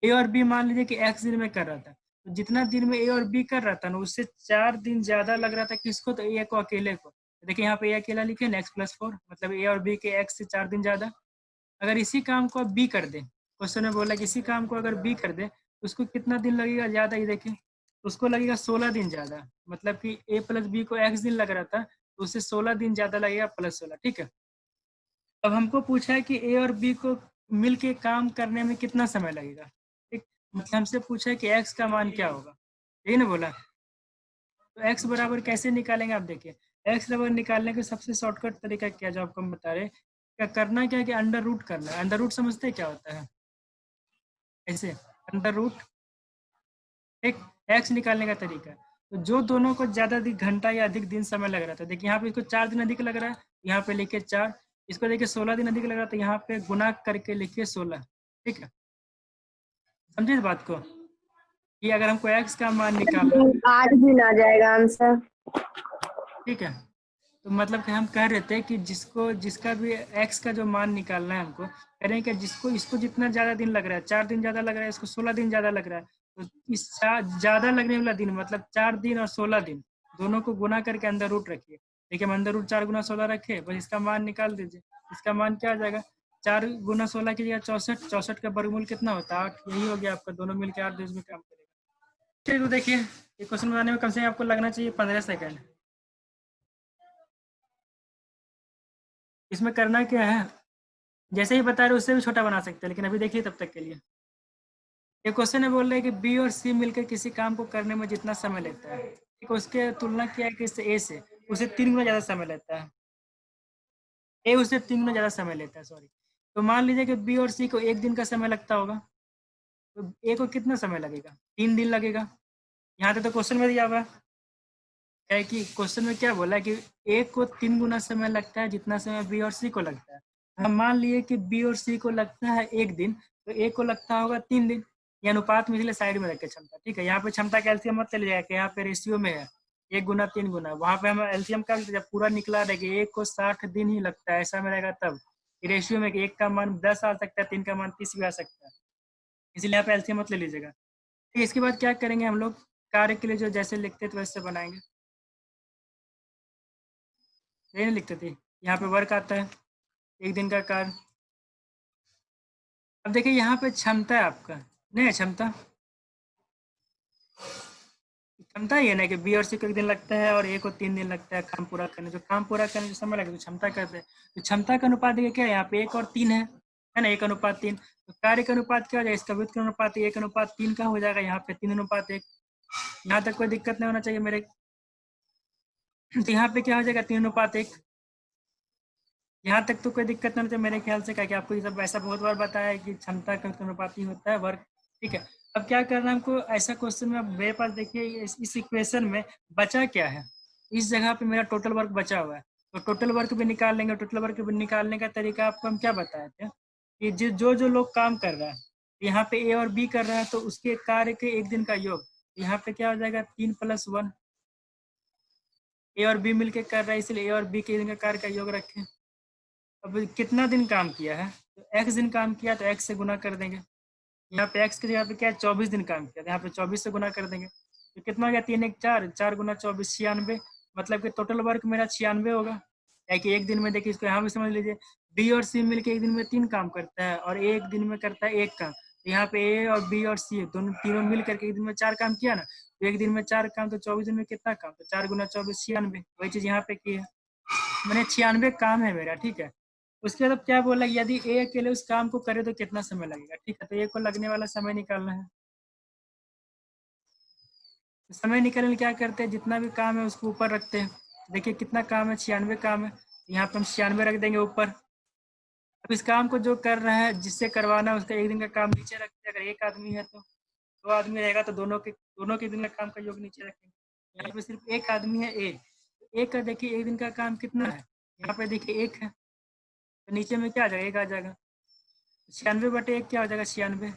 ए और बी मान लीजिए कि x दिन में कर रहा था, तो जितना दिन में ए और बी कर रहा था ना, उससे 4 दिन ज्यादा लग रहा था किसको, तो ए को अकेले को। देखिए यहाँ पे ए अकेला लिखे ना, x+4, मतलब ए और बी के x से 4 दिन ज्यादा। अगर इसी काम को बी कर दे, क्वेश्चन में बोला कि इसी काम को अगर बी कर दे तो उसको कितना दिन लगेगा ज्यादा, ये देखिए उसको लगेगा 16 दिन ज्यादा, मतलब कि ए प्लस बी को x दिन लग रहा था तो उससे 16 दिन ज्यादा लगेगा +16, ठीक है। अब हमको पूछा है कि ए और बी को मिल के काम करने में कितना समय लगेगा, ठीक। मतलब हमसे पूछा है कि x का मान क्या होगा, यही ना बोला। तो x बराबर कैसे निकालेंगे, आप देखिए x बराबर निकालने का सबसे शॉर्टकट तरीका क्या, जो आपको हम बता रहे, क्या करना क्या है कि अंडर रूट करना है। अंडर रूट समझते हैं क्या होता है, ऐसे अंडर रूट, एक x निकालने का तरीका। तो जो दोनों को ज्यादा घंटा या अधिक दिन समय लग रहा था, देखिए यहाँ पे इसको 4 दिन अधिक लग रहा है, यहाँ पे लिखिए 4, इसको देखिए 16 दिन अधिक लग रहा था, यहाँ पे गुना करके लिखिए 16, ठीक है। समझे इस बात को कि अगर हमको x का मान निकालना, 8 दिन आ जाएगा आंसर। ठीक है। तो मतलब कि हम कह रहे थे कि जिसका भी x का जो मान निकालना है हमको, कह रहे हैं कि जिसको इसको जितना ज्यादा दिन लग रहा है, 4 दिन ज्यादा लग रहा है, इसको 16 दिन ज्यादा लग रहा है, तो इस ज्यादा लगने वाला दिन मतलब 4 दिन और 16 दिन दोनों को गुना करके अंदर रूट रखिए। देखिए हम अंदर रूट 4 गुना 16 रखे, बस इसका मान निकाल दीजिए। इसका मान क्या आ जाएगा, 4 गुना 16 की जगह 64, 64 का वर्गमूल कितना होता है 8, यही हो गया आपका, दोनों मिलकर 8 दिन में काम करेगा। ठीक, तो देखिए ये क्वेश्चन बनाने में कम से कम आपको लगना चाहिए 15 सेकंड। इसमें करना क्या है, जैसे ही बता रहे उससे भी छोटा बना सकते हैं, लेकिन अभी देखिए तब तक के लिए ये क्वेश्चन है, बोल रहे हैं कि बी और सी मिलकर किसी काम को करने में जितना समय लेता है, ठीक है, उसके तुलना किया है कि इससे ए से उसे 3 गुना ज्यादा समय लेता है, ए उससे 3 गुना ज्यादा समय लेता है, सॉरी। तो मान लीजिए कि बी और सी को 1 दिन का समय लगता होगा, तो ए को कितना समय लगेगा, 3 दिन लगेगा। यहाँ तक तो क्वेश्चन में दिया हुआ है कि क्वेश्चन में क्या बोला है कि ए को 3 गुना समय लगता है जितना समय बी और सी को लगता है। हम मान लिए कि बी और सी को लगता है 1 दिन, तो ए को लगता होगा 3 दिन। ये अनुपात में इसलिए साइड में रखे क्षमता, ठीक है। यहाँ पे क्षमता का एलसीएम मत चले जाएगा कि यहाँ पे रेशियो में है 1 गुना 3 गुना, वहाँ पे हम एलसीएम का जब पूरा निकला रहेगा एक को 60 दिन ही लगता है, ऐसा में रहेगा तब रेशियो में एक का मान 10 आ सकता है, 3 का मान 30 भी आ सकता है, इसलिए यहाँ पे एलसीएम मत ले लीजिएगा। ठीक, इसके बाद क्या करेंगे हम लोग, कार्य के लिए जो जैसे लिखते थे वैसे बनाएंगे, यही नहीं लिखते थे। यहाँ पे वर्क आता है 1 दिन का कार्य। अब देखिए यहाँ पे क्षमता है आपका, नहीं है क्षमता, क्षमता ही है ना कि बी और सी को 1 दिन लगता है और ए को 3 दिन लगता है काम पूरा करने, जो काम पूरा करने जो समय लगता है क्षमता करते हैं। तो क्षमता का अनुपात देखिए क्या है, यहाँ पे 1 और 3 है ना, 1:3। तो कार्य का अनुपात क्या हो जाएगा, इसका व्युत्क्रम का अनुपात 1:3 का हो जाएगा, यहाँ पे 3:1। यहाँ तक कोई दिक्कत नहीं होना चाहिए मेरे। तो यहाँ पे क्या हो जाएगा 3:1। यहाँ तक तो कोई दिक्कत नहीं होती मेरे ख्याल से, क्या कि आपको ये सब ऐसा बहुत बार बताया है कि क्षमता का अनुपाती होता है वर्क, ठीक है। अब क्या करना है हमको, ऐसा क्वेश्चन में मेरे पास देखिए इस इक्वेशन में बचा क्या है, इस जगह पे मेरा टोटल वर्क बचा हुआ है, तो टोटल वर्क भी निकाल लेंगे। टोटल वर्क भी निकालने का तरीका आपको हम क्या बताए थे कि जो लोग काम कर रहा है, यहाँ पे ए और बी कर रहा है तो उसके कार्य के 1 दिन का योग, यहाँ पे क्या हो जाएगा 3 + 1, ए और बी मिलके कर रहा है इसलिए ए और बी के 1 दिन का कार्य का योग रखें। अब कितना दिन काम किया है, तो x दिन काम किया तो x से गुना कर देंगे। यहाँ पे x की जगह पे क्या है 24 दिन काम किया, तो यहाँ पे 24 से गुना कर देंगे, तो कितना हो गया 3 × 4, 4 × 24 96, मतलब कि टोटल वर्क मेरा 96 होगा। क्या कि 1 दिन में देखिए, इसको यहाँ भी समझ लीजिए, बी और सी मिलके 1 दिन में 3 काम करता है और ए 1 दिन में करता है 1 काम, तो यहाँ पे ए और बी और सी दोनों तीनों मिल करके 1 दिन में 4 काम किया ना, तो 1 दिन में 4 काम, तो 24 दिन में कितना काम, तो 4 × 24 96, वही चीज यहाँ पे की है, मैंने 96 काम है मेरा, ठीक है। उसके बाद अब क्या बोला, यदि ए अकेले उस काम को करे तो कितना समय लगेगा, ठीक है। तो ए को लगने वाला समय निकालना है, तो समय निकालने में क्या करते हैं, जितना भी काम है उसको ऊपर रखते हैं। देखिए कितना काम है, 96 काम है, यहाँ पे हम 96 रख देंगे ऊपर। अब इस काम को जो कर रहा है, जिससे करवाना है, उसका 1 दिन का काम नीचे रखते हैं। अगर 1 आदमी है तो 2 आदमी रहेगा तो दोनों के दिन का काम का योग नीचे रखेंगे। यहाँ पे सिर्फ 1 आदमी है ए, तो एक का देखिए 1 दिन का काम कितना है, यहाँ पे देखिए 1 है, तो नीचे में क्या आ जाएगा 1 आ जाएगा, 96/1 क्या हो जाएगा 96,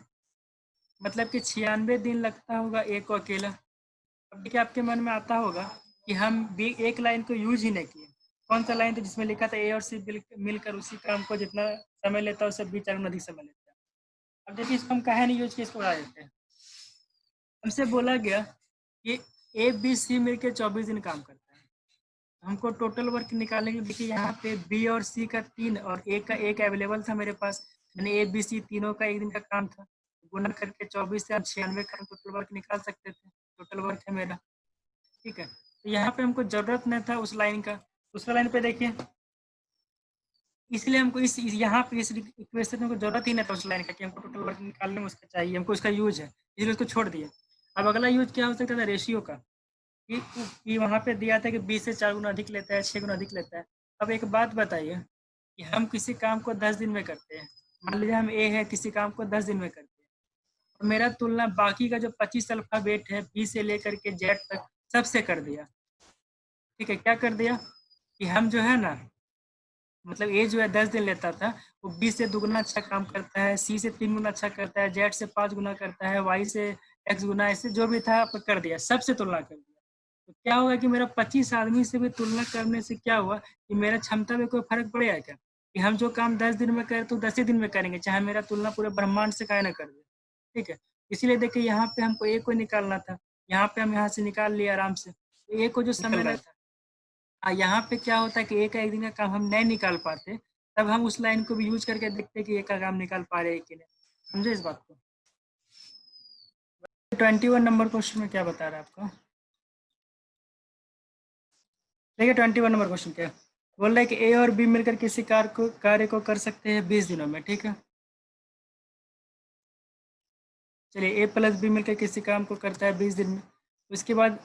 मतलब कि 96 दिन लगता होगा ए को अकेला। अब देखिए आपके मन में आता होगा कि हम भी एक लाइन को यूज ही नहीं किए, कौन सा लाइन था जिसमें लिखा था ए और सी मिलकर उसी काम को जितना समय लेता है उससे 20 गुना अधिक समय लेता है। अब देखिए इसको हम कहा नहीं यूज किया, इसको बढ़ा देते हैं। हमसे बोला गया कि ए बी सी मिलकर 24 दिन काम करता है। हमको टोटल वर्क निकालने के लिए देखिए यहाँ पे बी और सी का 3 और ए का 1 अवेलेबल था मेरे पास, यानी ए बी सी तीनों का एक दिन का काम था। गुना करके 24 से हम 96 का टोटल वर्क निकाल सकते थे। टोटल वर्क है मेरा, ठीक है। तो यहाँ पे हमको जरूरत नहीं था उस लाइन का। दूसरा लाइन पे देखिए, इसलिए हमको इस यहाँ पे इस इक्वेशन में जरूरत ही नहीं था उस लाइन का कि हमको टोटल वर्क निकालने में उसका चाहिए, हमको उसका यूज है, इसलिए उसको छोड़ दिया। अब अगला यूज क्या हो सकता था, रेशियो का, कि वहाँ पे दिया था कि 20 से 4 गुना अधिक लेता है, 6 गुना अधिक लेता है। अब एक बात बताइए कि हम किसी काम को 10 दिन में करते हैं, मान लीजिए हम ए है, किसी काम को 10 दिन में करते हैं, और मेरा तुलना बाकी का जो 25 अल्फाबेट है बी से लेकर के जेड तक सबसे कर दिया, ठीक है। क्या कर दिया कि हम जो है ना, मतलब ए जो है 10 दिन लेता था, वो बी से दुगुना अच्छा काम करता है, सी से 3 गुना अच्छा करता है, जेड से 5 गुना करता है, वाई से एक्स गुना, ऐसे जो भी था कर दिया, सबसे तुलना कर दिया। तो क्या होगा कि मेरा 25 आदमी से भी तुलना करने से क्या हुआ कि मेरा क्षमता में कोई फर्क पड़ेगा क्या, कि हम जो काम 10 दिन में करें तो 10 ही दिन में करेंगे, चाहे मेरा तुलना पूरे ब्रह्मांड से काहे ना कर दे, ठीक है। इसीलिए देखिए यहाँ पे हमको ए को निकालना था, यहाँ पे हम यहाँ से निकाल लिया आराम से। तो ए को जो समय लगता यहाँ पे क्या होता है कि एक दिन का काम हम नहीं निकाल पाते, तब हम उस लाइन को भी यूज करके देखते हैं कि एक का काम निकाल पा रहे हैं कि नहीं। समझे इस बात को। 21 नंबर क्वेश्चन में क्या बता रहा है आपको, देखिए 21 नंबर क्वेश्चन क्या बोल रहा है कि ए और बी मिलकर किसी कार्य को कर सकते हैं 20 दिनों में, ठीक है। चलिए ए प्लस बी मिलकर किसी काम को करता है 20 दिन में, उसके बाद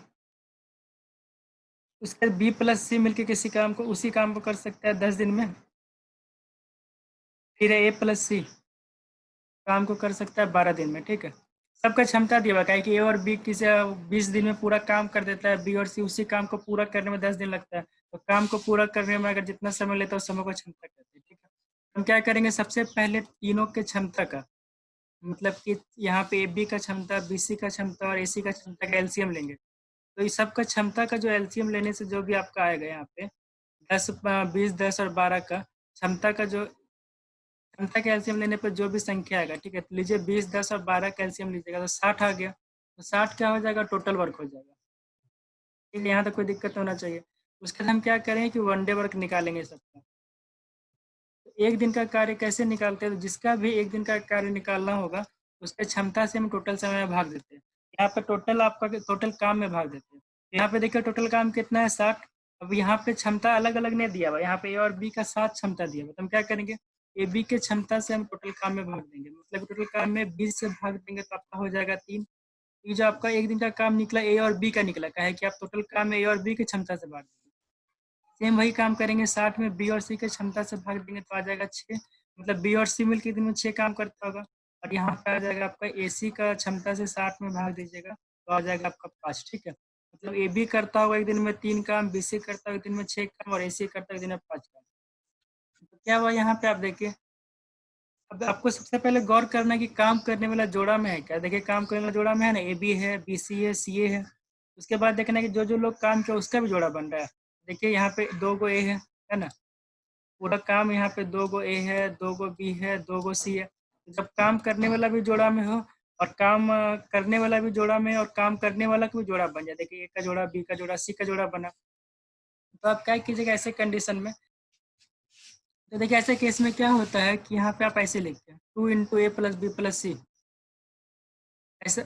उसके बी प्लस सी मिलकर किसी काम को उसी काम को कर सकता है 10 दिन में। फिर ए प्लस सी काम को कर सकता है 12 दिन में, ठीक है। सबका क्षमता दिया हुआ है कि ए और बी किसी 20 दिन में पूरा काम कर देता है, बी और सी उसी काम को पूरा करने में 10 दिन लगता है। तो काम को पूरा करने में अगर जितना समय लेता है उस समय को क्षमता कहते हैं, ठीक है। हम क्या करेंगे, सबसे पहले तीनों के क्षमता का, मतलब कि यहाँ पे ए बी का क्षमता, बी सी का क्षमता और ए सी का क्षमता का एलसीएम लेंगे। तो इस सबका क्षमता का जो एलसीएम लेने से जो भी आपका आएगा यहाँ पे 10, 20, 10 और 12 का क्षमता का जो क्षमता कैल्शियम लेने पर जो भी संख्या आएगा, ठीक है। तो लीजिए 20, 10 और 12 कैल्शियम लीजिएगा तो 60 आ गया। तो 60 क्या हो जाएगा, टोटल वर्क हो जाएगा। ठीक है, यहाँ तक कोई दिक्कत होना चाहिए। उसके बाद हम क्या करेंगे कि वनडे वर्क निकालेंगे सबका। तो एक दिन का कार्य कैसे निकालते हैं, तो जिसका भी एक दिन का कार्य निकालना होगा उसके क्षमता से हम टोटल समय में भाग देते हैं। यहाँ पे टोटल आपका टोटल काम में भाग देते हैं। यहाँ पे देखिए टोटल काम कितना है, 60। अब यहाँ पे क्षमता अलग अलग नहीं दिया हुआ, यहाँ पे ए और बी का 7 क्षमता दिया हुआ। तो हम क्या करेंगे, ए बी के क्षमता से हम टोटल काम में भाग देंगे, मतलब टोटल काम में 20 से भाग देंगे तो आपका हो जाएगा 3। ये जो आपका एक दिन का काम निकला ए और बी का निकला, क्या है कि आप टोटल काम में ए और बी की क्षमता से भाग देंगे। सेम वही काम करेंगे 60 में बी और सी के क्षमता से भाग देंगे तो आ जाएगा 6, मतलब बी और सी मिलकर दिन में 6 काम करता होगा। और यहाँ पे आ जाएगा आपका ए सी का क्षमता से 60 में भाग दीजिएगा तो आ जाएगा आपका 5, ठीक है। मतलब ए बी करता होगा एक दिन में 3 काम, बी सी करता होगा एक दिन में 6 काम और ए सी करता होगा एक दिन में 5 काम। तो क्या हुआ यहाँ पे आप देखिए, अब आपको सबसे पहले गौर करना है कि काम करने वाला जोड़ा में है क्या। देखिए काम करने वाला जोड़ा में है ना, ए बी है, बी सी है, सी ए है। उसके बाद देखना है कि जो जो लोग काम किया उसका भी जोड़ा बन रहा है। देखिए यहाँ पे 2 गो ए है ना, पूरा काम यहाँ पे 2 गो ए है, 2 गो बी है, 2 गो सी है। जब काम करने वाला भी जोड़ा में हो और काम करने वाला भी जोड़ा में और काम करने वाला का भी जोड़ा बन जाए, देखिए ए का जोड़ा, बी का जोड़ा, सी का जोड़ा बना। तो आप क्या कीजिएगा ऐसे कंडीशन में, तो देखिए ऐसे केस में क्या होता है कि यहाँ पे आप ऐसे लिखते हैं 2 इंटू ए प्लस बी प्लस सी, ऐसे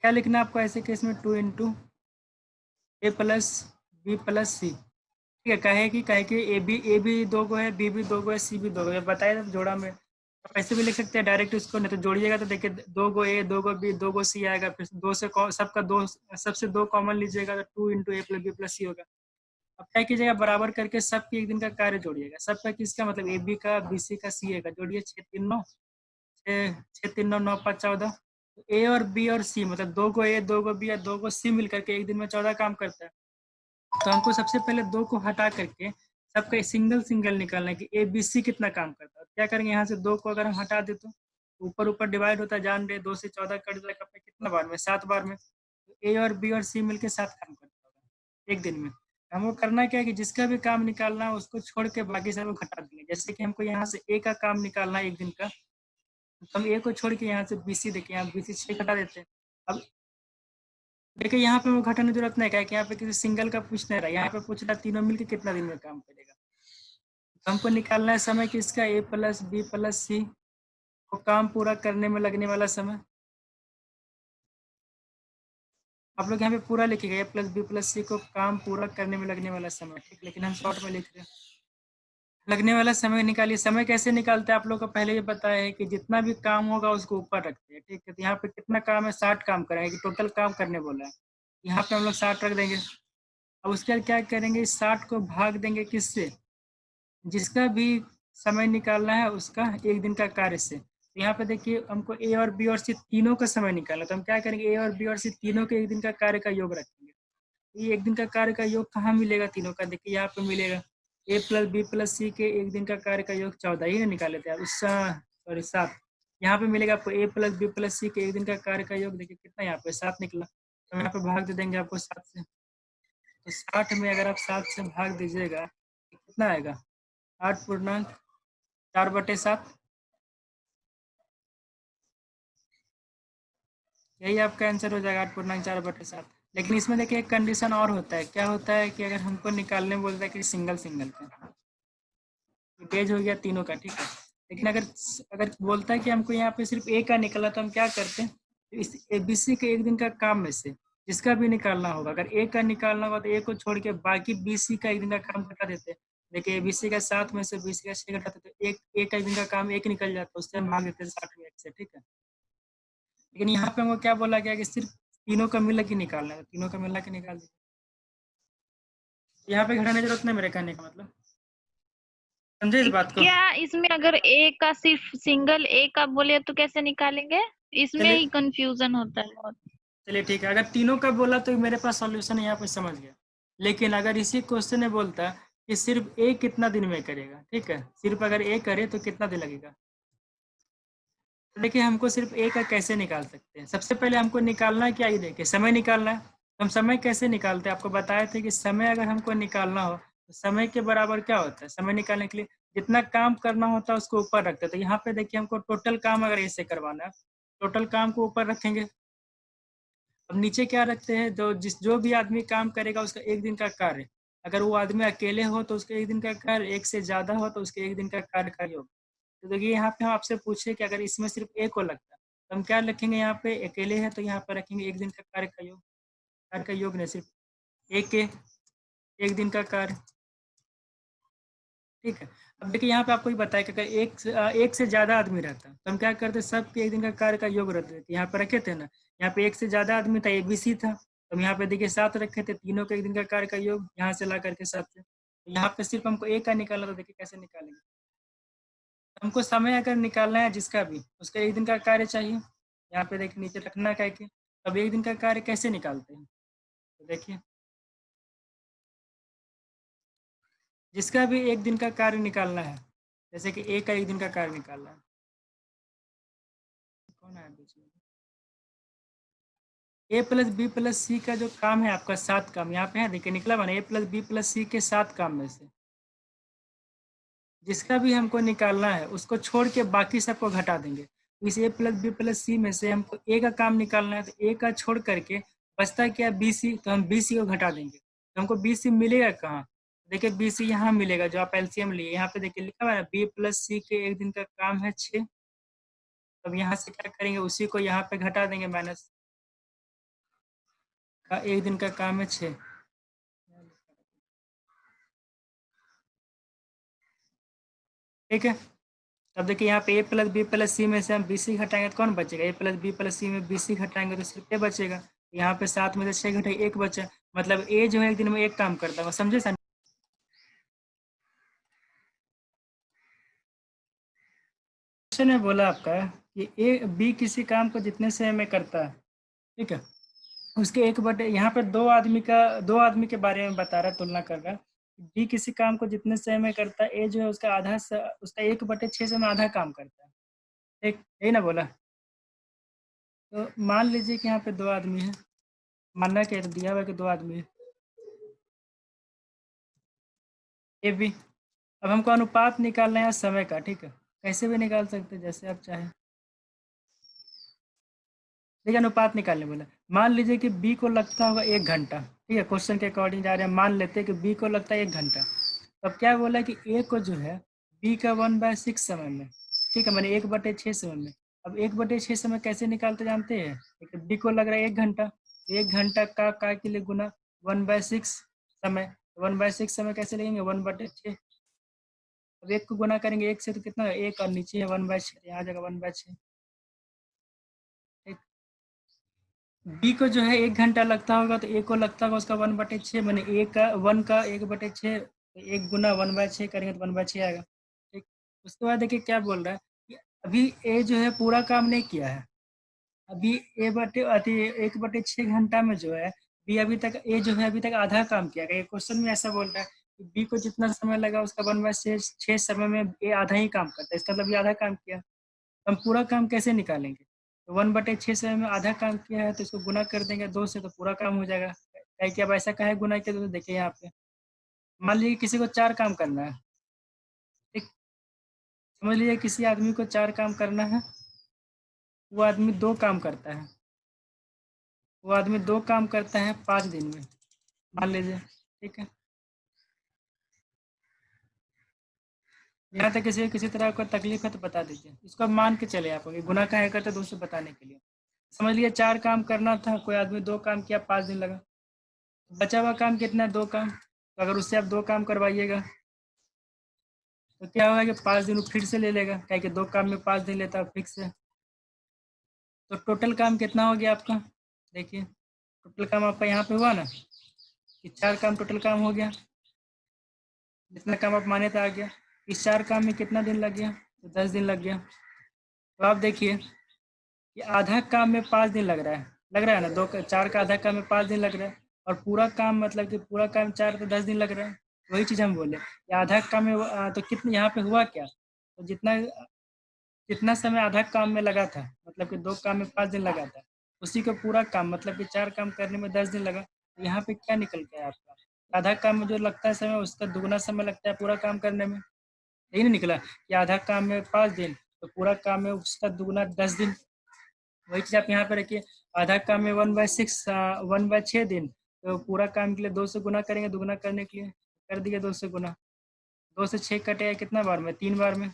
क्या लिखना है आपको ऐसे केस में, 2 इंटू ए प्लस बी प्लस सी, ठीक है। कहे कि ए भी 2 गो है, बी भी 2 गो है, सी भी 2 गो है, बताए जोड़ा में। आप ऐसे भी लिख सकते हैं डायरेक्ट इसको, नहीं तो जोड़िएगा तो देखिए 2 गो ए, 2 गो बी, 2 गो सी आएगा, फिर दो से सबका दो, सबसे 2 कॉमन लीजिएगा तो 2 इंटू ए प्लस बी प्लस सी होगा। अब क्या कीजिएगा, बराबर करके सबके एक दिन का कार्य जोड़िएगा, सबका किसका, मतलब ए बी का, बी सी का, सी ए का जोड़िए। 6 3 9, 6 3 9 9 5 14। ए और बी और सी मतलब 2 गो ए, 2 गो बी या 2 गो सी मिल करके एक दिन में 14 काम करता है। तो हमको सबसे पहले 2 को हटा करके सबका सिंगल सिंगल निकालना है कि ए बी सी कितना काम करता है। क्या करेंगे, यहाँ से 2 को अगर हम हटा दे तो ऊपर ऊपर डिवाइड होता है, जान रहे 2 से 14 कट जाएगा कितना बार में, 7 बार में। तो ए और बी और सी मिलके 7 काम करता होगा एक दिन में। हमको करना क्या है कि जिसका भी काम निकालना है उसको छोड़ के बाकी सबको घटा देंगे। जैसे कि हमको यहाँ से ए का काम निकालना है एक दिन का, तो हम ए को छोड़ के यहाँ से BC देखिए, यहाँ BC 6 घटा देते हैं। अब देखिए यहाँ पे हमें घटाने की जरूरत नहीं है, क्या यहाँ पे किसी सिंगल का पूछ नहीं रहा, यहाँ पे पूछ रहा तीनों मिलकर कितना दिन में काम करेगा। तो हमको निकालना है समय किसका, A + B + C को काम पूरा करने में लगने वाला समय। आप लोग यहाँ पे पूरा लिखिएगा, A + B + C को काम पूरा करने में लगने वाला समय, ठीक। लेकिन हम शॉर्ट में लिख रहे हैं। लगने वाला समय निकालिए। समय कैसे निकालते हैं आप लोग को पहले ये पता है कि जितना भी काम होगा उसको ऊपर रखते हैं, ठीक है। तो यहाँ पे कितना काम है, 60 काम करेंगे, टोटल काम करने बोला है। यहाँ पे हम लोग 60 रख देंगे। अब उसके बाद क्या करेंगे, इस 60 को भाग देंगे किससे, जिसका भी समय निकालना है उसका एक दिन का कार्य से। तो यहाँ पे देखिए हमको A और B और C तीनों का समय निकालना, तो हम क्या करेंगे, A और B और C तीनों के एक दिन का कार्य का योग रखेंगे। ये एक दिन का कार्य का योग कहाँ मिलेगा तीनों का, देखिए यहाँ पे मिलेगा। A + B + C के एक दिन का कार्य का योग 14 ही निकाले थे आप, सॉरी 7। यहाँ पे मिलेगा आपको A + B + C के एक दिन का कार्य का योग, देखिए कितना यहाँ पे 7 निकला। तो यहाँ पे भाग दे देंगे आपको 7 से। तो 60 में अगर आप 7 से भाग दीजिएगा तो कितना आएगा, 8.4/7। यही आपका आंसर हो जाएगा, 8.4/7। लेकिन इसमें देखिए एक कंडीशन और होता है, क्या होता है कि अगर हमको निकालने बोलता है कि सिंगल सिंगल का, पेज हो गया तीनों का, ठीक है। लेकिन अगर अगर बोलता है कि हमको यहाँ पे सिर्फ ए का निकला, तो हम क्या करते हैं, इस ABC के एक दिन का काम में से जिसका भी निकालना होगा, अगर ए का निकालना होगा तो ए को छोड़ के बाकी BC का एक दिन का काम घटा देते हैं। देखिए ABC का 7 में से BC का 6 घटाते तो एक दिन का काम एक निकल जाता है, उससे हम भाग देते हैं 60 में 1 से, ठीक है। लेकिन यहाँ पे हमको क्या बोला गया कि सिर्फ तीनों का मिला के निकालना है, तीनों का मिला के निकाल दीजिए। यहाँ पे घटाने की जरूरत नहीं, मेरे कहने का मतलब समझे इस बात को। क्या इसमें अगर ए का सिर्फ सिंगल ए का बोले तो कैसे निकालेंगे? इसमें चलिए ही कंफ्यूजन होता है बहुत। चलिए ठीक है, अगर तीनों का बोला तो मेरे पास सॉल्यूशन यहाँ पे समझ गया। लेकिन अगर इसी क्वेश्चन में बोलता कि सिर्फ ए कितना दिन में करेगा, ठीक है, सिर्फ अगर ए करे तो कितना दिन लगेगा। तो देखिए हमको सिर्फ ए का कैसे निकाल सकते हैं, सबसे पहले हमको निकालना है क्या, ये देखिए समय निकालना है। तो हम समय कैसे निकालते हैं, आपको बताए थे कि समय अगर हमको निकालना हो तो समय के बराबर क्या होता है, समय निकालने के लिए जितना काम करना होता है उसको ऊपर रखते हैं। तो यहाँ पे देखिए हमको टोटल काम अगर ए से करवाना है, टोटल काम को ऊपर रखेंगे। अब नीचे क्या रखते हैं, जो भी आदमी काम करेगा उसका एक दिन का कार्य, अगर वो आदमी अकेले हो तो उसके एक दिन का कार्य, एक से ज्यादा हो तो उसके एक दिन का कार्य का योग। तो देखिए यहाँ पे हम आपसे पूछे कि अगर इसमें सिर्फ एक को लगता है तो हम क्या रखेंगे, यहाँ पे अकेले है तो यहाँ पे रखेंगे एक दिन का कार्य का योग, कार्य का योग नहीं, सिर्फ एक दिन का कार्य, ठीक है। अब देखिए यहाँ पे आपको ही बताया कि अगर एक से ज्यादा आदमी रहता तो हम क्या करते, सबके एक दिन का कार्य का योग रहते थे, यहाँ पे रखे थे ना। यहाँ पे एक से ज्यादा आदमी था, ABC था, तो हम यहाँ पे देखिए 7 रखे थे, तीनों के एक दिन का कार्य का योग यहाँ से ला करके 7 से। तो यहाँ पे सिर्फ हमको एक का निकालना, तो देखिए कैसे निकालेंगे। हमको समय अगर निकालना है जिसका भी, उसका एक दिन का कार्य चाहिए। यहाँ पे देखिए नीचे रखना है कि अब एक दिन का कार्य कैसे निकालते हैं, तो देखिए जिसका भी एक दिन का कार्य निकालना है, जैसे कि ए का एक दिन का कार्य निकालना है, कौन है बीच में, A + B + C का जो काम है आपका 7 काम, यहाँ पे है देखिए निकला बना, A + B + C के 7 काम में से जिसका भी हमको निकालना है उसको छोड़ के बाकी सबको घटा देंगे। इस A + B + C में से हमको A का काम निकालना है, तो A का छोड़ करके बचता क्या, BC, तो हम BC को घटा देंगे। तो हमको BC मिलेगा कहाँ, देखिए BC यहाँ मिलेगा, जो आप LCM लिए, यहाँ पे देखिए लिखा हुआ है B + C के एक दिन का काम है 6। अब यहाँ से क्या करेंगे, उसी को यहाँ पे घटा देंगे, माइनस का एक दिन का काम है 6, ठीक है। तब देखिए यहाँ पे A + B + C में से हम BC घटाएंगे तो कौन बचेगा, A + B + C में BC घटाएंगे तो सिर्फ A बचेगा। यहाँ पे 7 में से 6 घटे 1 बचा, मतलब A जो है एक दिन में एक काम करता है, समझे सर। क्वेश्चन में बोला आपका कि B किसी काम को जितने समय में करता है, ठीक है, उसके एक बटे, यहाँ पे दो आदमी के बारे में बता रहा है, तुलना कर रहा है। B किसी काम को जितने समय में करता है, A जो है उसका 1/6 समय आधा काम करता है, ठीक, यही ना बोला। तो मान लीजिए कि यहाँ पे 2 आदमी है, मानना क्या है, दिया हुआ कि 2 आदमी है AB। अब हमको अनुपात निकालना है समय का, ठीक है, कैसे भी निकाल सकते हैं जैसे आप चाहें। देखिए अनुपात निकालने बोला। मान लीजिए कि बी को लगता होगा 1 घंटा, ठीक है, क्वेश्चन के अकॉर्डिंग जा रहे हैं, मान लेते हैं कि बी को लगता है 1 घंटा। तब क्या बोला कि ए को जो है बी का 1/6 समय में, ठीक है, मैंने 1/6 समय में। अब 1/6 समय कैसे निकालते जानते हैं? बी को लग रहा है 1 घंटा, 1 घंटा का के लिए गुना 1/6 समय, 1/6 समय कैसे लेंगे? 1/6। अब 1 को गुना करेंगे 1 से तो कितना, 1 और नीचे है 1/6, यहाँ आ जाएगा 1/6। बी को जो है 1 घंटा लगता होगा तो ए को लगता होगा उसका 1/6, मैंने ए का 1 का 1/6, 1 गुना 1/6 करेंगे तो 1/6 आएगा, ठीक। उसके बाद देखिए क्या बोल रहा है कि अभी ए जो है पूरा काम नहीं किया है, अभी ए बटे अति 1/6 घंटा में जो है बी अभी तक, ए जो है अभी तक आधा काम किया है। क्वेश्चन में ऐसा बोल रहा है कि बी को जितना समय लगा उसका 1/6 समय में ए आधा ही काम करता है, इसका मतलब ये आधा काम किया। हम पूरा काम कैसे निकालेंगे? तो 1/6 समय में आधा काम किया है तो इसको गुना कर देंगे 2 से तो पूरा काम हो जाएगा। कि अब ऐसा काहे गुना किया, तो देखिए यहाँ पे मान लीजिए किसी को 4 काम करना है, ठीक, समझ लीजिए किसी आदमी को 4 काम करना है, वो आदमी 2 काम करता है, वो आदमी 2 काम करता है 5 दिन में, मान लीजिए, ठीक है। यहाँ तक किसी तरह को तकलीफ है तो बता दीजिए, इसको अब मान के चले आप, गुना काहे करते 2 से बताने के लिए। समझ लीजिए 4 काम करना था, कोई आदमी 2 काम किया, 5 दिन लगा, बचा हुआ काम कितना है? 2 काम। तो अगर उससे आप 2 काम करवाइएगा तो क्या होगा कि 5 दिन वो फिर से ले लेगा, क्या कि 2 काम में 5 दिन लेता है फिक्स है। तो टोटल काम कितना हो गया आपका? देखिए टोटल काम आपका यहाँ पे हुआ ना कि 4 काम टोटल काम हो गया, जितना काम आप माने था आ गया। इस 4 काम में कितना दिन लग गया? तो 10 दिन लग गया। तो आप देखिए कि आधा काम में 5 दिन लग रहा है ना, 4 का आधा काम में 5 दिन लग रहा है, और पूरा काम मतलब कि पूरा काम 4 तो 10 दिन लग रहा है। वही चीज़ हम बोले कि आधा काम में तो कितने यहाँ पे हुआ क्या, तो जितना समय आधा काम में लगा था, मतलब कि 2 काम में 5 दिन लगा था, उसी को पूरा काम मतलब कि 4 काम करने में 10 दिन लगा। तो यहाँ पे क्या निकल गया आपका? आधा काम में जो लगता है समय उसका दुगना समय लगता है पूरा काम करने में। यही नहीं निकला कि आधा काम में 5 दिन तो पूरा काम में उसका दुगना 10 दिन। वही चीज़ आप यहाँ पे रखिए, आधा काम में 1/6 दिन, तो पूरा काम के लिए 2 से गुना करेंगे दुगना करने के लिए, कर दिए 2 से गुना, 2 से 6 कटेगा कितना बार में? 3 बार में।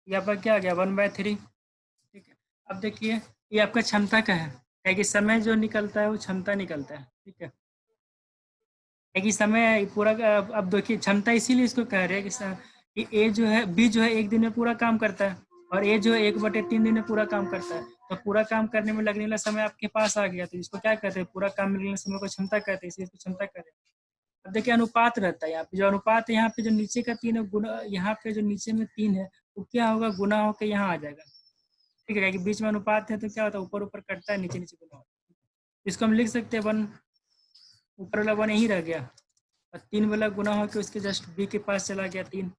यहाँ पर क्या आ गया? 1/3, ठीक है। अब देखिए ये आपका क्षमता का है कि समय जो निकलता है वो क्षमता निकलता है, ठीक है कि समय पूरा अब देखिए क्षमता इसीलिए इसको कह रहे हैं कि ए जो है बी जो है 1 दिन में पूरा काम करता है, और ए जो है 1/3 दिन में पूरा काम करता है। तो पूरा काम करने में लगने वाला समय आपके पास आ गया, तो इसको क्या कहते हैं? पूरा काम मिलने समय को क्षमता कहते हैं, इसलिए इसको क्षमता कहते हैं। अब देखिए अनुपात रहता है यहाँ पे, जो अनुपात है यहाँ पे जो नीचे का 3 है गुना, यहाँ पे जो नीचे में 3 है वो क्या होगा? गुना होकर यहाँ आ जाएगा, ठीक है, कि बीच में अनुपात है तो क्या होता है? ऊपर ऊपर कटता है, नीचे नीचे गुना होता है। इसको हम लिख सकते हैं 1, ऊपर वाला 1 यहीं रह गया, और 3 वाला गुना होकर उसके जस्ट बी के पास चला गया 3।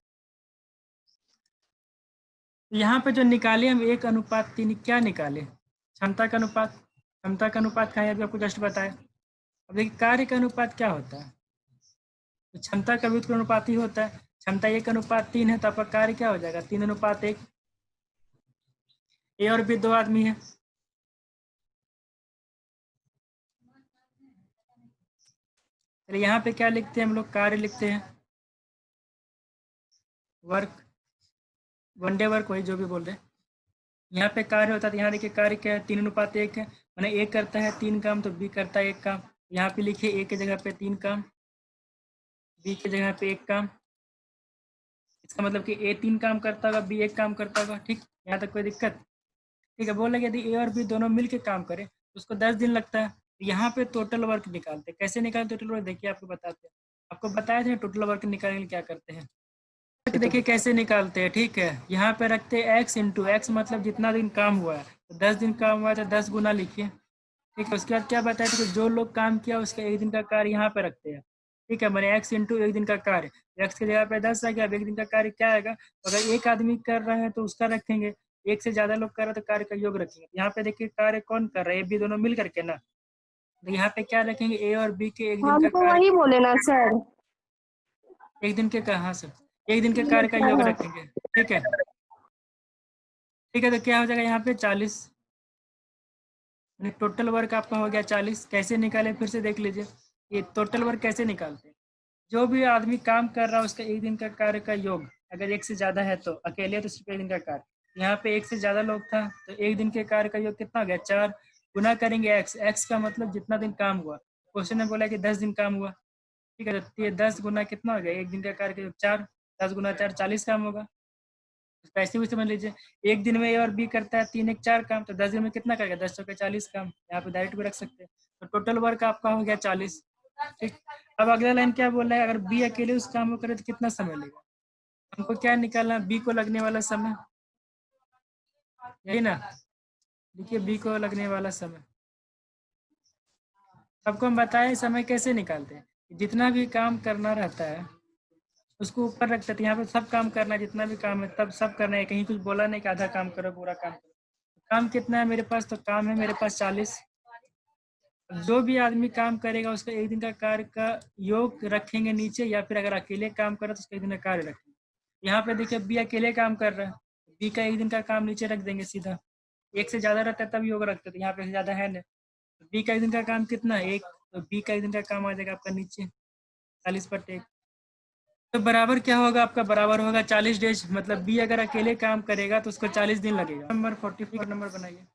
यहाँ पे जो निकाले हम 1:3, क्या निकाले? क्षमता का अनुपात। क्षमता का अनुपात कहाँ है? अभी आपको जस्ट बताया। अब देखिए कार्य का अनुपात क्या होता है? तो क्षमता का भी अनुपात ही होता है। क्षमता 1:3 है तो आपका कार्य क्या हो जाएगा? 3:1। ए और बी 2 आदमी है, चलिए यहाँ पे क्या लिखते हैं हम लोग? कार्य लिखते हैं, वर्क, 1 डे वर्क, वही जो भी बोल रहे हैं। यहाँ पे कार्य होता है तो यहाँ देखिए कार्य क्या है? 3:1 है, मैंने ए करता है 3 काम तो बी करता है 1 काम। यहाँ पे लिखिए ए की जगह पे 3 काम, बी की जगह पे 1 काम। इसका मतलब कि ए 3 काम करता होगा, बी 1 काम करता होगा, ठीक। यहाँ तक कोई दिक्कत? ठीक है, बोल रहे यदि ए और बी दोनों मिल के काम करें तो उसको 10 दिन लगता है। तो यहाँ पे टोटल वर्क निकालते हैं, कैसे निकालते टोटल वर्क? देखिए आपको बताते हैं, आपको बताया था टोटल वर्क निकालने के लिए क्या करते हैं। देखिए कैसे निकालते हैं, ठीक है। यहाँ पे रखते हैं x इंटू एक्स, मतलब जितना दिन काम हुआ है, तो 10 दिन काम हुआ है तो 10 गुना लिखिए, ठीक है। उसके बाद क्या बताया था कि जो लोग काम किया उसका 1 दिन का कार्य यहाँ पे रखते हैं, ठीक है। मैंने x इंटू 1 दिन का कार्य, x की जगह पे 10 आ गया। अब 1 दिन का कार्य क्या आएगा? अगर एक आदमी कर रहा है तो उसका रखेंगे, एक से ज्यादा लोग कर रहे हैं तो कार्य का योग रखेंगे। यहाँ पे देखिए कार्य कौन कर रहा है? ए बी दोनों मिल करके ना, तो यहाँ पे क्या रखेंगे? ए और बी के 1 दिन हम का तो कार्य, वही बोले ना सर। 1 दिन के कहाँ से? 1 दिन के कार्य का योग हाँ। रखेंगे, ठीक है। ठीक है, तो क्या हो जाएगा यहाँ पे? 40, टोटल वर्क आपका हो गया 40। कैसे निकाले फिर से देख लीजिए, ये टोटल वर्क कैसे निकालते हैं। जो भी आदमी काम कर रहा है उसका एक दिन का कार्य का योग अगर एक से ज्यादा है तो अकेले तो सिर्फ एक दिन का कार्य। यहाँ पे एक से ज्यादा लोग था तो एक दिन के कार्य का योग कितना हो गया 4। गुना करेंगे एक्स, एक्स का मतलब जितना दिन काम हुआ। क्वेश्चन में बोला कि 10 दिन काम हुआ, ठीक है, तो ये 10 गुना कितना हो गया एक दिन का कार्य का योग 4। 10 गुना 4 40 काम होगा। तो ऐसे भी समझ लीजिए, एक दिन में ए और बी करता है 3 1 4 काम, तो 10 दिन में कितना करेगा 10 चौके 40 काम। यहाँ पे डायरेक्ट भी रख सकते हैं। तो टोटल वर्क आपका हो गया 40, ठीक। अब अगला लाइन क्या बोल रहा है, अगर बी अकेले उस काम को करे तो कितना समय लेगा। हमको क्या निकालना है, बी को लगने वाला समय, यही ना। देखिए बी को लगने वाला समय सबको हम बताएं समय कैसे निकालते हैं। जितना भी काम करना रहता है उसको ऊपर रखते थे। यहाँ पे सब काम करना है, जितना भी काम है तब सब करना है। कहीं कुछ बोला नहीं कि आधा काम करो पूरा काम करो। काम कितना है मेरे पास, तो काम है मेरे पास 40। जो भी आदमी काम करेगा उसका एक दिन का कार्य का योग रखेंगे नीचे, या फिर अगर अकेले काम करे तो उसका एक दिन का कार्य रखेंगे। यहाँ पे देखिए बी अकेले काम कर रहा है, बी का एक दिन का काम नीचे रख देंगे सीधा। एक से ज्यादा रहता है तब योग रखते थे, यहाँ पे ज्यादा है नहीं। बी का एक दिन का काम कितना है 1, तो बी का एक दिन का काम आ जाएगा आपका नीचे 40/1। तो बराबर क्या होगा आपका, बराबर होगा 40 डेज। मतलब बी अगर अकेले काम करेगा तो उसको 40 दिन लगेगा। नंबर 44 नंबर बनाइए।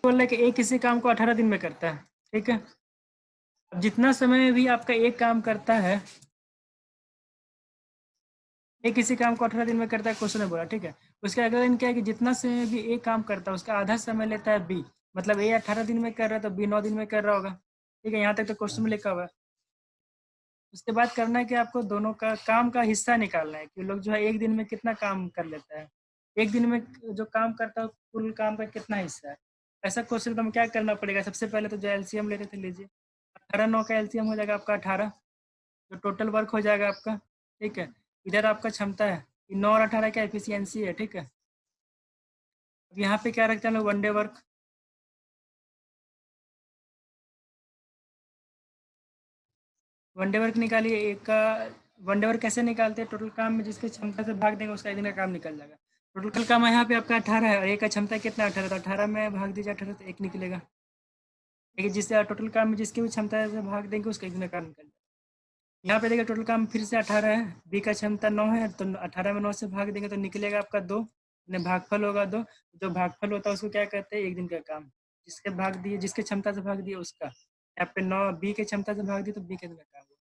बोल रहे कि एक किसी काम को 18 दिन में करता है, ठीक है। अब जितना समय भी आपका एक काम करता है, एक किसी काम को 18 दिन में करता है, क्वेश्चन में बोला, ठीक है। उसका अगला दिन क्या है कि जितना समय भी ए काम करता है उसका आधा समय लेता है बी। मतलब ए 18 दिन में कर रहा है तो बी 9 दिन में कर रहा होगा, ठीक है। यहाँ तक तो क्वेश्चन में लिखा हुआ है। उसके बाद करना है कि आपको दोनों का काम का हिस्सा निकालना है कि लोग जो है एक दिन में कितना काम कर लेता है। एक दिन में जो काम करता है कुल काम का कितना हिस्सा है। ऐसा क्वेश्चन तो हमें क्या करना पड़ेगा, सबसे पहले तो जो एलसीएम लेते थे लीजिए। 18 9 का एलसीएम हो जाएगा आपका 18, जो टोटल वर्क हो जाएगा आपका, ठीक है। इधर आपका क्षमता है, 9 और 18 का एफिशिएंसी है, ठीक है। अब यहाँ पे क्या रखते हैं लोग, वनडे वर्क। वनडे वर्क निकालिए एक का। वनडे वर्क कैसे निकालते हैं, टोटल काम में जिसकी क्षमता से भाग देंगे उसका एक दिन का काम निकल जाएगा। टोटल काम यहाँ पे आपका 18 है और एक का क्षमता कितना 18, तो 18 में भाग दीजिए 18 तो 1 निकलेगा। ठीक है, जिससे टोटल काम में जिसकी भी क्षमता से भाग देंगे उसका एक दिन का काम निकल जाएगा। यहाँ पे देखिए टोटल काम फिर से 18 है, बी का क्षमता 9 है, तो 18 में 9 से भाग देंगे तो निकलेगा आपका 2। भागफल होगा 2। जो भागफल होता है उसको क्या कहते हैं, एक दिन का काम। जिसके भाग दिए, जिसके क्षमता से भाग दिए उसका। यहाँ पे 9 बी के क्षमता से भाग दिए तो बी के दिन का काम हुआ।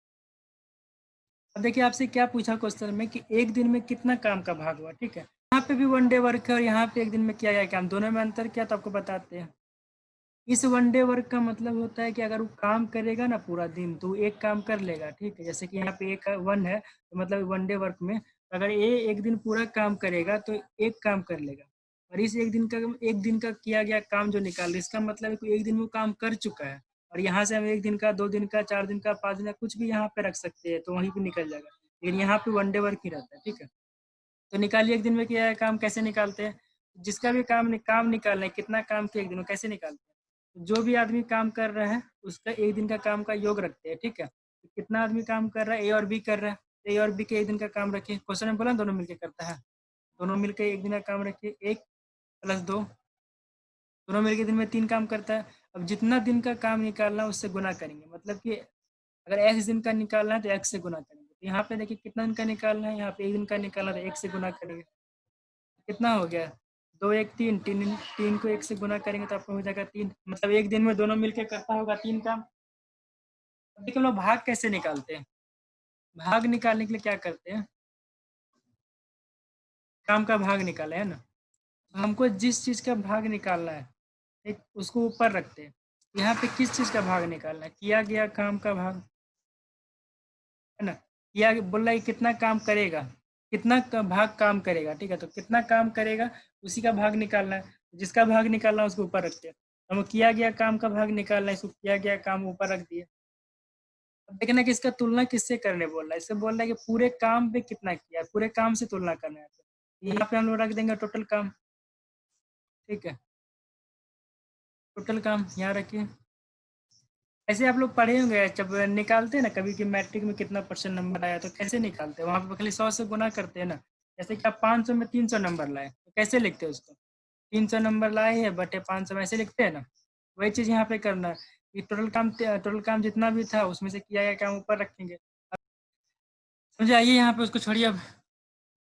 अब देखिए आपसे क्या पूछा क्वेश्चन में कि एक दिन में कितना काम का भाग हुआ, ठीक है। यहाँ पे भी वनडे वर्क है और यहाँ पे एक दिन में किया गया काम, दोनों में अंतर क्या तो आपको बताते हैं। इस वनडे वर्क का मतलब होता है कि अगर वो काम करेगा ना पूरा दिन तो एक काम कर लेगा, ठीक है। जैसे कि यहाँ पे एक 1 है तो मतलब वनडे वर्क में अगर ये एक दिन पूरा काम करेगा तो एक काम कर लेगा। और इस एक दिन का किया गया काम जो निकाल, इसका मतलब है कि एक दिन में वो काम कर चुका है। और यहाँ से हम एक दिन का 2 दिन का 4 दिन का 5 दिन का कुछ भी यहाँ पे रख सकते हैं तो वहीं पे निकल जाएगा। लेकिन यहाँ पे वनडे वर्क ही रहता है, ठीक है। तो निकालिए एक दिन में किया गया काम कैसे निकालते हैं। जिसका भी काम निकालना है कितना काम किया एक दिन में कैसे निकालते हैं। जो भी आदमी काम कर रहा है उसका एक दिन का काम का योग रखते हैं, ठीक है। तो कितना आदमी काम कर रहा है, ए और बी कर रहा है, ए और बी के एक दिन का काम रखिए। क्वेश्चन में बोला दोनों मिलकर करता है, दोनों मिलकर एक दिन का काम रखिए। 1 + 2, दोनों मिलकर दिन में 3 काम करता है। अब जितना दिन का काम निकालना है उससे गुना करेंगे, मतलब कि अगर एक्स दिन का निकालना है तो एक्स से गुना करेंगे। तो यहाँ पे देखिए कितना दिन का निकालना है, यहाँ पे एक दिन का निकालना है तो 1 से गुना करेंगे। कितना हो गया 2 1 3, 3 को 1 से गुना करेंगे तो आपको हो जाएगा 3। मतलब एक दिन में दोनों मिलकर करता होगा 3 काम। अब देखिए हम लोग भाग कैसे निकालते हैं। भाग निकालने के लिए क्या करते हैं, काम का भाग निकाले है ना। हमको जिस चीज का भाग निकालना है एक उसको ऊपर रखते हैं। यहाँ पे किस चीज का भाग निकालना है, किया गया काम का भाग, है ना। किया बोल रहा है कितना काम करेगा, भाग काम करेगा, ठीक है। तो कितना काम करेगा उसी का भाग निकालना है। जिसका भाग निकालना है उसको ऊपर रखते हैं। हम किया गया काम का भाग निकालना है, इसको किया गया काम ऊपर रख दिए। अब देखना कि इसका तुलना किससे करने बोल रहा है, इससे बोल रहा है कि पूरे काम पे कितना किया है, पूरे काम से तुलना करना है। तो यहाँ पे हम लोग रख देंगे टोटल काम, ठीक है। टोटल काम यहाँ रखिए। ऐसे आप लोग पढ़े होंगे जब निकालते हैं ना कभी कि मैट्रिक में कितना % नंबर आया तो कैसे निकालते हैं, वहाँ पे खाली 100 से गुना करते हैं ना। जैसे कि आप 500 में 300 नंबर लाए तो कैसे लिखते हैं उसको? 300 नंबर लाए हैं बटे 500 ऐसे लिखते हैं ना। वही चीज़ यहाँ पे करना है कि टोटल काम जितना भी था उसमें से किया गया काम ऊपर रखेंगे। समझे? आइए यहाँ पे उसको छोड़िए अब।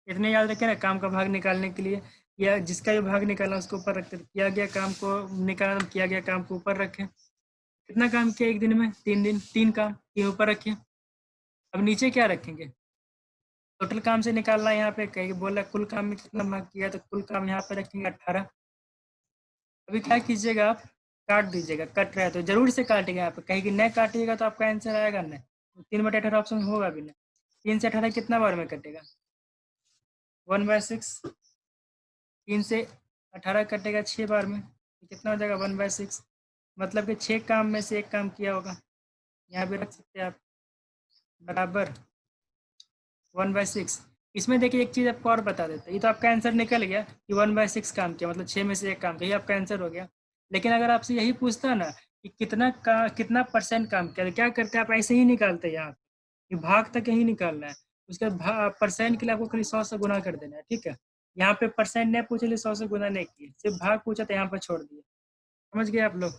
इतने याद रखें ना, काम का भाग निकालने के लिए या जिसका भी भाग निकालना उसको ऊपर रखते, किया गया काम को निकालना तो किया गया काम को ऊपर रखें। कितना काम किया एक दिन में? 3 दिन, 3 काम, ये ऊपर रखिए। अब नीचे क्या रखेंगे? टोटल काम से निकालना है। यहाँ पे कहीं बोला कुल काम में कितना भाग किया, तो कुल काम यहाँ पे रखेंगे 18। अभी क्या कीजिएगा, आप काट दीजिएगा। कट रहा है तो जरूर से काटिएगा। यहाँ पे कहीं नहीं काटिएगा तो आपका आंसर आएगा नहीं। 3/18 ऑप्शन होगा भी नहीं। 3 से 18 कितना बार में कटेगा? 1/6। 3 से 18 कटेगा 6 बार में, तो कितना हो जाएगा? 1/6। मतलब कि 6 काम में से एक काम किया होगा। यहाँ भी रख सकते हैं आप, बराबर 1/6। इसमें देखिए एक चीज़ आपको और बता देते हैं, ये तो आपका आंसर निकल गया कि 1/6 काम किया, मतलब 6 में से एक काम किया, ये आपका आंसर हो गया। लेकिन अगर आपसे यही पूछता ना कि कितना परसेंट काम किया, तो क्या करते हैं आप? ऐसे ही निकालते हैं यहाँ कि भाग तक यही निकालना है। उसके बाद परसेंट के लिए आपको खाली 100 से गुना कर देना है, ठीक है। यहाँ पे परसेंट नहीं पूछे, 100 से गुना नहीं किए, सिर्फ भाग पूछा तो यहाँ पर छोड़ दिए। समझ गए आप लोग?